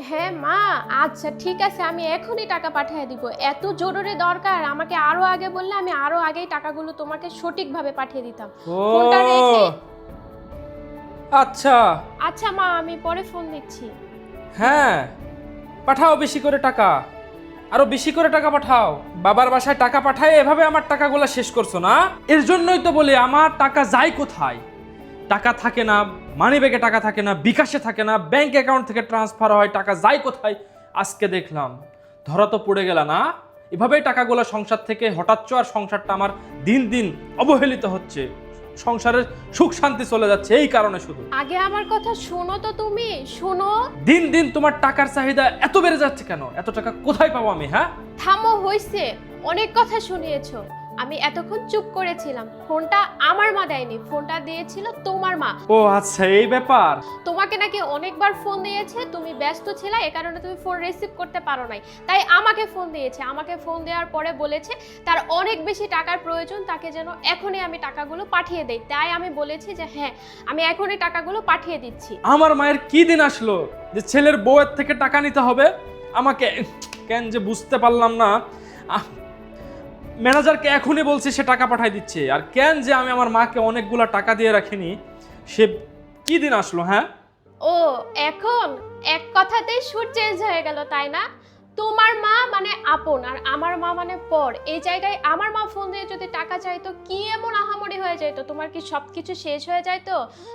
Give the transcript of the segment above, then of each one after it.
হ্যাঁ মা, আচ্ছা ঠিক আছে, আমি এখনই টাকা পাঠিয়ে দিব। এত জরুরি দরকার, আমাকে আরো আগে বললে আমি আরো আগেই টাকাগুলো তোমাকে সঠিকভাবে পাঠিয়ে দিতাম। ফোনটা রেখে। ও আচ্ছা। আচ্ছা মা, আমি পরে ফোন দিচ্ছি। হ্যাঁ, পাঠাও বেশি করে টাকা, আরো বেশি করে টাকা পাঠাও। বাবার বাসায় টাকা পাঠায় এভাবে আমার টাকাগুলো শেষ করছো না? এর জন্যই তো বলি আমার টাকা যায় কোথায়। টাকা থাকে না, মানি ব্যাগে টাকা থাকে না, বিকাশে থাকে না, ব্যাংক অ্যাকাউন্ট থেকে ট্রান্সফার হয়, টাকা যায় কোথায়? আজকে দেখলাম, ধরা তো পড়ে গেল না? এভাবেই টাকাগুলো সংসার থেকে হঠাৎ আর সংসারটা আমার দিন দিন অবহেলিত হচ্ছে, সংসারের সুখ শান্তি চলে যাচ্ছে এই কারণে শুধু। আগে আমার কথা শোনো তো, তুমি শোনো। দিন দিন তোমার টাকার চাহিদা এত বেড়ে যাচ্ছে কেন? এত টাকা কোথায় পাবো আমি? হ্যাঁ, থামো, হইছে, অনেক কথা শুনিয়েছো। আমি এতক্ষণ চুপ করেছিলাম। ফোনটা আমার মা দেয়নি, ফোনটা দিয়েছিল তোমার মা। ও আচ্ছা, এই ব্যাপার। তোমাকে নাকি অনেকবার ফোন দিয়েছে, তুমি ব্যস্ত ছিলে, এ কারণে তুমি ফোন রিসিভ করতে পারো নাই, তাই আমাকে ফোন দিয়েছে। আমাকে ফোন দেওয়ার পরে বলেছে তার অনেক বেশি টাকার প্রয়োজন, তাকে যেন এখনই আমি টাকাগুলো পাঠিয়ে দেই। তাই আমি বলেছি যে হ্যাঁ, আমি এখনই টাকাগুলো পাঠিয়ে দিচ্ছি। আমার মায়ের কি দিন আসলো যে ছেলের বউয়ের থেকে টাকা নিতে হবে আমাকে? কেন যে বুঝতে পারলাম না। ম্যানেজারকে এখনই বলছি, সে টাকা পাঠাই দিচ্ছে, আর কেন যে আমি আমার মাকে অনেকগুলা টাকা দিয়ে রাখিনি, সে কি দিন আসলো? হ্যাঁ, ও, এখন এক কথাতেই সুর চেঞ্জ হয়ে গেল, তাই না? তোমার মা মানে আপন আর আমার মা মানে পর। এই জায়গায় আমার মা ফোন দিয়ে যদি টাকা চাইতো, কি এমন আহামরি হয়ে যাইতো? তোমার কি সবকিছু শেষ হয়ে যাইতো?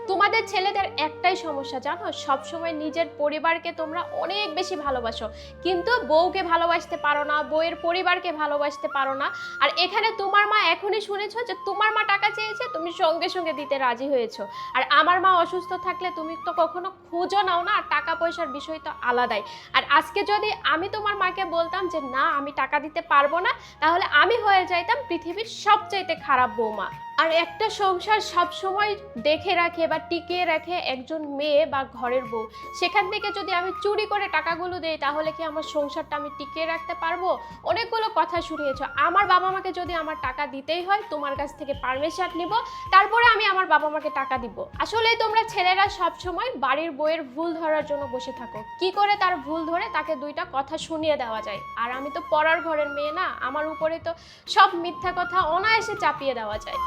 তোমাদের ছেলেদের একটাই সমস্যা জানো, সবসময় নিজের পরিবারকে তোমরা অনেক বেশি ভালোবাসো, কিন্তু বউকে ভালোবাসতে পারো না, বউয়ের পরিবারকে ভালোবাসতে পারো না। আর এখানে তোমার মা এখনই শুনেছো যে তোমার মা টাকা চেয়েছে, তুমি সঙ্গে সঙ্গে দিতে রাজি হয়েছো। আর আমার মা অসুস্থ থাকলে তুমি তো কখনো খোঁজও নাও না, আর টাকা পয়সার বিষয় তো আলাদাই। আর আজকে যদি আমি তোমার মাকে বলতাম যে না আমি টাকা দিতে পারবো না, তাহলে আমি হয়ে যাইতাম পৃথিবীর সবচাইতে খারাপ বৌমা। আর একটা সংসার সব সময় দেখে রাখে বা টিকিয়ে রাখে একজন মেয়ে বা ঘরের বউ। সেখান থেকে যদি আমি চুরি করে টাকাগুলো দেই, তাহলে কি আমার সংসারটা আমি টিকিয়ে রাখতে পারবো? অনেকগুলো কথা শুনিয়েছো। আমার বাবা মাকে যদি আমার টাকা দিতেই হয়, তোমার কাছ থেকে পারমিশন নিব, তারপরে আমি আমার বাবা মাকে টাকা দিব। আসলে তোমরা ছেলেরা সব সময় বাড়ির বউয়ের ভুল ধরার জন্য বসে থাকো, কি করে তার ভুল ধরে তাকে দুইটা কথা শুনিয়ে দেওয়া যায়। আর আমি তো পড়ার ঘরের মেয়ে না, আমার উপরে তো সব মিথ্যা কথা অনায়াসে চাপিয়ে দেওয়া যায়।